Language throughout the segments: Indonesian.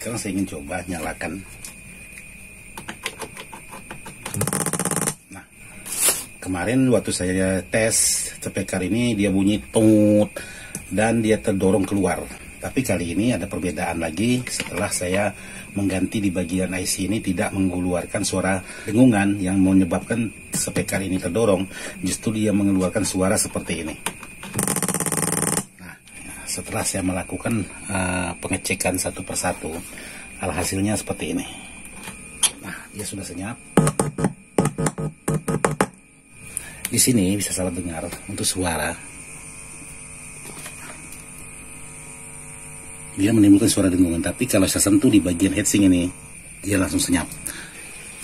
Sekarang saya ingin coba nyalakan. Nah, kemarin waktu saya tes spekar ini dia bunyi tut dan dia terdorong keluar. Tapi kali ini ada perbedaan lagi setelah saya mengganti di bagian IC ini tidak mengeluarkan suara dengungan yang menyebabkan spekar ini terdorong. Justru dia mengeluarkan suara seperti ini. Nah, setelah saya melakukan pengecekan satu persatu, alhasilnya seperti ini. Nah, dia sudah senyap. Di sini bisa salah dengar untuk suara. Dia menimbulkan suara dengungan, tapi kalau saya sentuh di bagian heatsink ini, dia langsung senyap.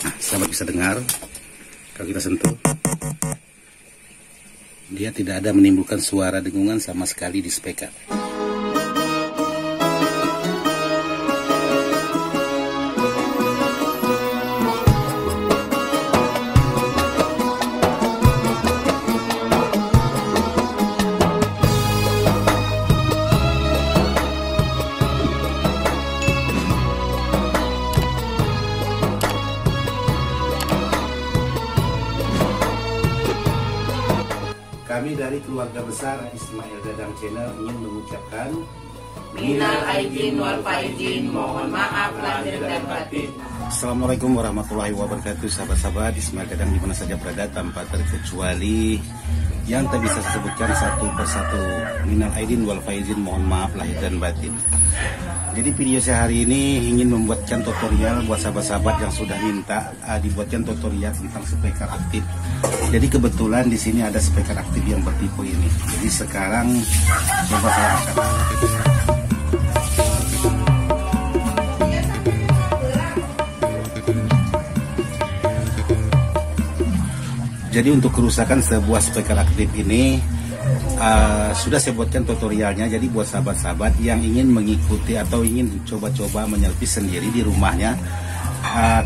Nah, sahabat bisa dengar, kalau kita sentuh, dia tidak ada menimbulkan suara dengungan sama sekali di speaker. Kami dari keluarga besar Ismail Dadang Channel ingin mengucapkan minal aidin wal faizin, mohon maaf lahir dan batin. Assalamualaikum warahmatullahi wabarakatuh, sahabat-sahabat Ismail Dadang di mana saja berada tanpa terkecuali yang tak bisa saya sebutkan satu persatu. Minal aidin wal faizin, mohon maaf lahir dan batin. Jadi video saya hari ini ingin membuatkan tutorial buat sahabat-sahabat yang sudah minta dibuatkan tutorial tentang speaker aktif. Jadi kebetulan di sini ada speaker aktif yang bertipe ini. Jadi sekarang coba saya angkat. Jadi untuk kerusakan sebuah speaker aktif ini sudah saya buatkan tutorialnya. Jadi buat sahabat-sahabat yang ingin mengikuti atau ingin coba-coba menyelpis sendiri di rumahnya,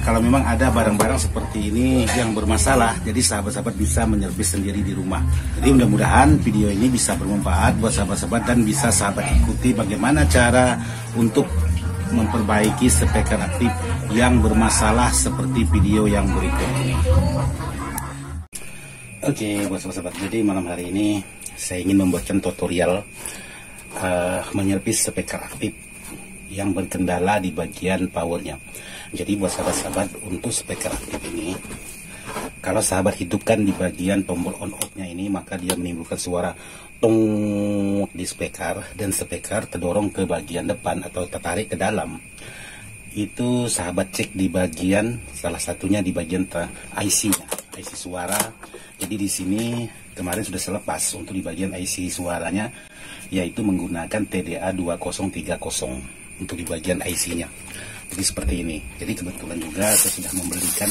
kalau memang ada barang-barang seperti ini yang bermasalah, jadi sahabat-sahabat bisa menyelpis sendiri di rumah. Jadi mudah-mudahan video ini bisa bermanfaat buat sahabat-sahabat dan bisa sahabat ikuti bagaimana cara untuk memperbaiki speaker aktif yang bermasalah seperti video yang berikut ini. Oke, buat sahabat-sahabat, jadi malam hari ini saya ingin membuatkan tutorial menyelpis speaker aktif yang berkendala di bagian powernya. Jadi buat sahabat-sahabat, untuk speaker aktif ini, kalau sahabat hidupkan di bagian tombol on off-nya ini, maka dia menimbulkan suara tong di speaker dan speaker terdorong ke bagian depan atau tertarik ke dalam. Itu sahabat cek di bagian, salah satunya di bagian IC-nya, IC suara. Jadi di sini kemarin sudah saya lepas untuk di bagian IC suaranya, yaitu menggunakan TDA 2030 untuk di bagian IC-nya. Jadi seperti ini. Jadi kebetulan juga saya sudah membelikan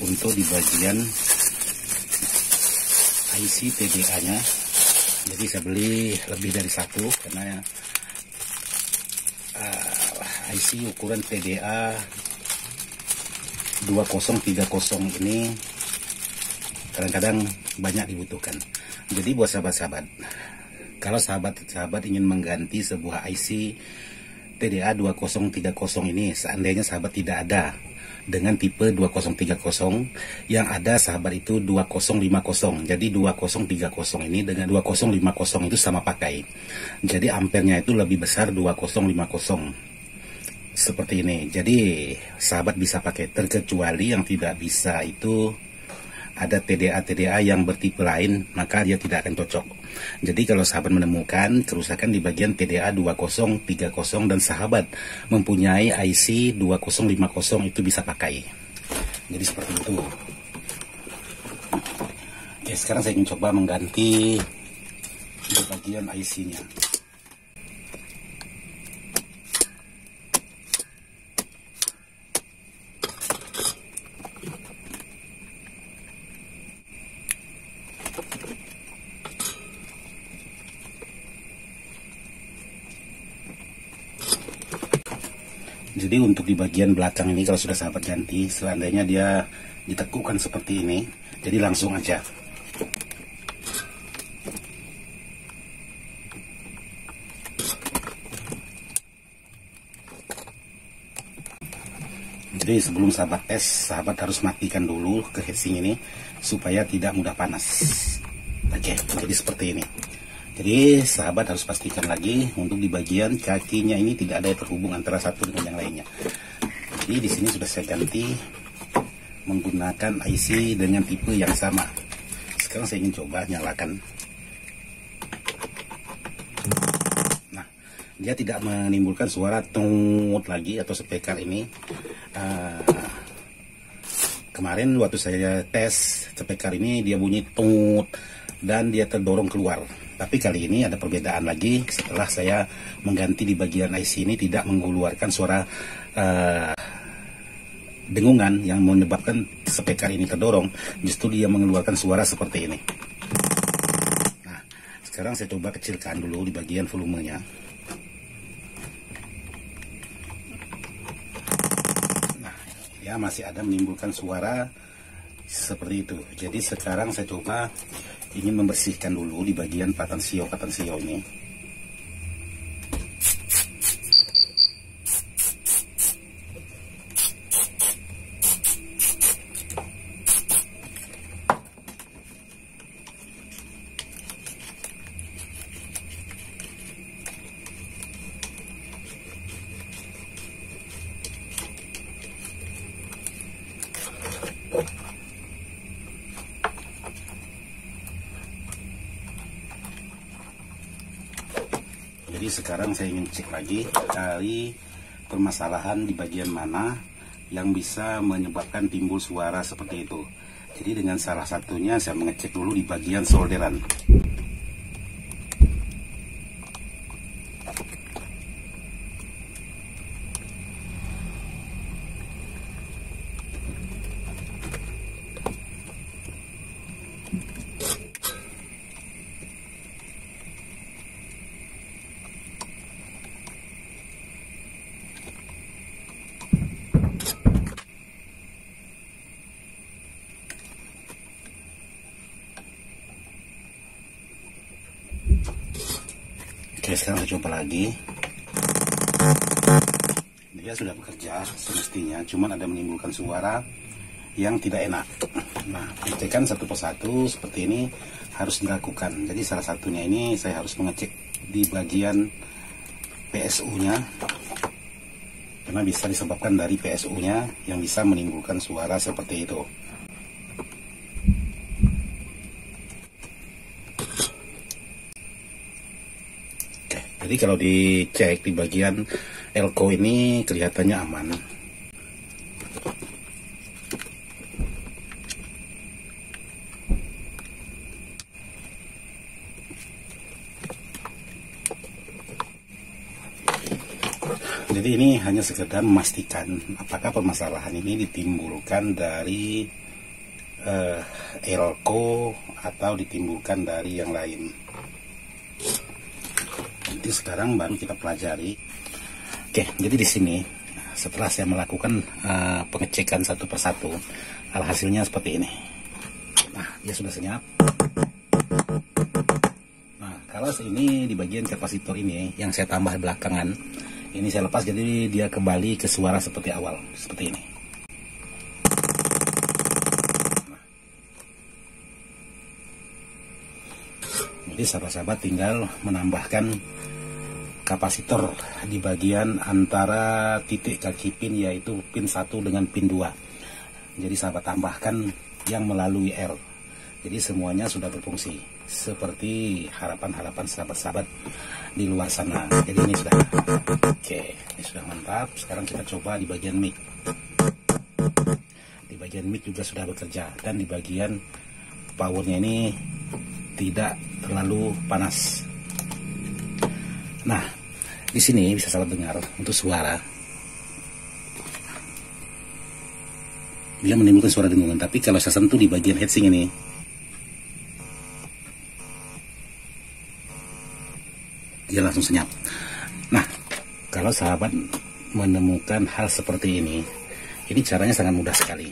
untuk di bagian IC TDA-nya. Jadi saya beli lebih dari satu karena IC ukuran TDA 2030 ini kadang-kadang banyak dibutuhkan. Jadi buat sahabat-sahabat, kalau sahabat-sahabat ingin mengganti sebuah IC TDA 2030 ini, seandainya sahabat tidak ada dengan tipe 2030, yang ada sahabat itu 2050. Jadi 2030 ini dengan 2050 itu sama pakai. Jadi ampernya itu lebih besar 2050. Seperti ini. Jadi sahabat bisa pakai, terkecuali yang tidak bisa itu ada TDA yang bertipe lain, maka dia tidak akan cocok. Jadi kalau sahabat menemukan kerusakan di bagian TDA 2030 dan sahabat mempunyai IC 2050, itu bisa pakai. Jadi seperti itu. Oke, sekarang saya ingin coba mengganti di bagian IC-nya. Jadi untuk di bagian belakang ini kalau sudah sahabat ganti, seandainya dia ditekukan seperti ini, jadi langsung aja. Jadi sebelum sahabat tes, sahabat harus matikan dulu ke heatsink ini supaya tidak mudah panas. Oke, jadi seperti ini. Jadi sahabat harus pastikan lagi untuk di bagian kakinya ini tidak ada yang terhubung antara satu dengan yang lainnya. Jadi di sini sudah saya ganti menggunakan IC dengan tipe yang sama. Sekarang saya ingin coba nyalakan. Nah, dia tidak menimbulkan suara tungut lagi atau speaker ini. Kemarin waktu saya tes speaker ini dia bunyi tungut dan dia terdorong keluar. Tapi kali ini ada perbedaan lagi setelah saya mengganti di bagian IC ini tidak mengeluarkan suara dengungan yang menyebabkan speaker ini terdorong. Justru dia mengeluarkan suara seperti ini. Nah, sekarang saya coba kecilkan dulu di bagian volumenya. Ya, masih ada menimbulkan suara seperti itu. Jadi sekarang saya coba ingin membersihkan dulu di bagian patan sio ini. Jadi sekarang saya ingin cek lagi dari permasalahan di bagian mana yang bisa menyebabkan timbul suara seperti itu. Jadi dengan salah satunya saya mengecek dulu di bagian solderan. Oke, sekarang saya coba lagi. Dia sudah bekerja semestinya, cuman ada menimbulkan suara yang tidak enak. Nah, pengecekan satu persatu seperti ini harus dilakukan. Jadi salah satunya ini saya harus mengecek di bagian PSU-nya, karena bisa disebabkan dari PSU-nya yang bisa menimbulkan suara seperti itu. Jadi kalau dicek di bagian elko ini kelihatannya aman. Jadi ini hanya sekedar memastikan apakah permasalahan ini ditimbulkan dari elko atau ditimbulkan dari yang lain. Nanti sekarang baru kita pelajari. Oke, jadi di sini setelah saya melakukan pengecekan satu persatu, hasilnya seperti ini. Nah, dia sudah senyap. Nah, kalau ini di bagian kapasitor ini yang saya tambah belakangan, ini saya lepas jadi dia kembali ke suara seperti awal, seperti ini. Jadi sahabat-sahabat tinggal menambahkan kapasitor di bagian antara titik kaki pin, yaitu pin 1 dengan pin 2. Jadi sahabat tambahkan yang melalui R. Jadi semuanya sudah berfungsi seperti harapan-harapan sahabat-sahabat di luar sana. Jadi ini sudah oke, ini sudah mantap. Sekarang kita coba di bagian mic. Di bagian mic juga sudah bekerja, dan di bagian powernya ini tidak terlalu panas. Nah, di sini bisa sahabat dengar untuk suara. Dia menimbulkan suara dengungan, tapi kalau saya sentuh di bagian heatsink ini, dia langsung senyap. Nah, kalau sahabat menemukan hal seperti ini caranya sangat mudah sekali.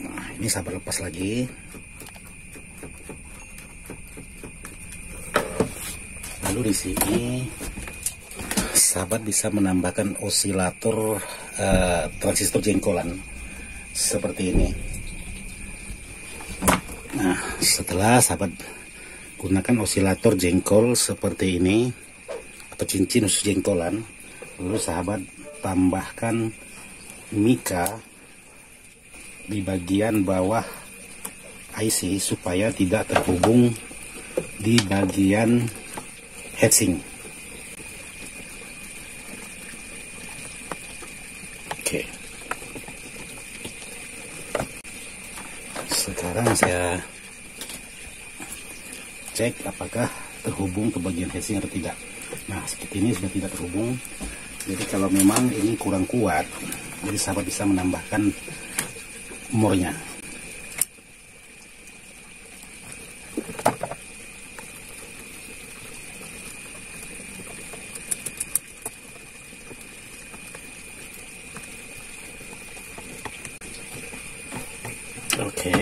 Nah, ini sahabat lepas lagi. Lalu di sini sahabat bisa menambahkan osilator transistor jengkolan seperti ini. Nah, setelah sahabat gunakan osilator jengkol seperti ini atau cincin khusus jengkolan, lalu sahabat tambahkan mika di bagian bawah IC supaya tidak terhubung di bagian heatsink. Oke. Sekarang saya cek apakah terhubung ke bagian heatsink atau tidak. Nah, seperti ini sudah tidak terhubung. Jadi kalau memang ini kurang kuat, jadi sahabat bisa menambahkan mornya. Oke,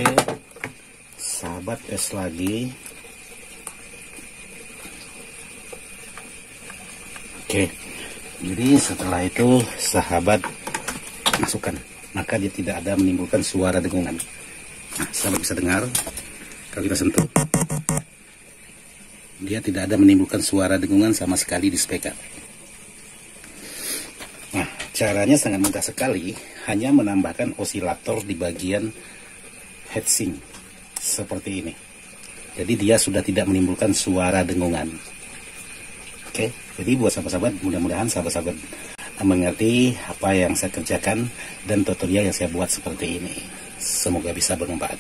sahabat tes lagi. Oke, jadi setelah itu sahabat masukkan, maka dia tidak ada menimbulkan suara dengungan. Nah, sahabat bisa dengar kalau kita sentuh, dia tidak ada menimbulkan suara dengungan sama sekali di speaker. Nah, caranya sangat mudah sekali, hanya menambahkan osilator di bagian heatsink seperti ini. Jadi dia sudah tidak menimbulkan suara dengungan. Oke, jadi buat sahabat-sahabat, mudah-mudahan sahabat-sahabat mengerti apa yang saya kerjakan dan tutorial yang saya buat seperti ini. Semoga bisa bermanfaat.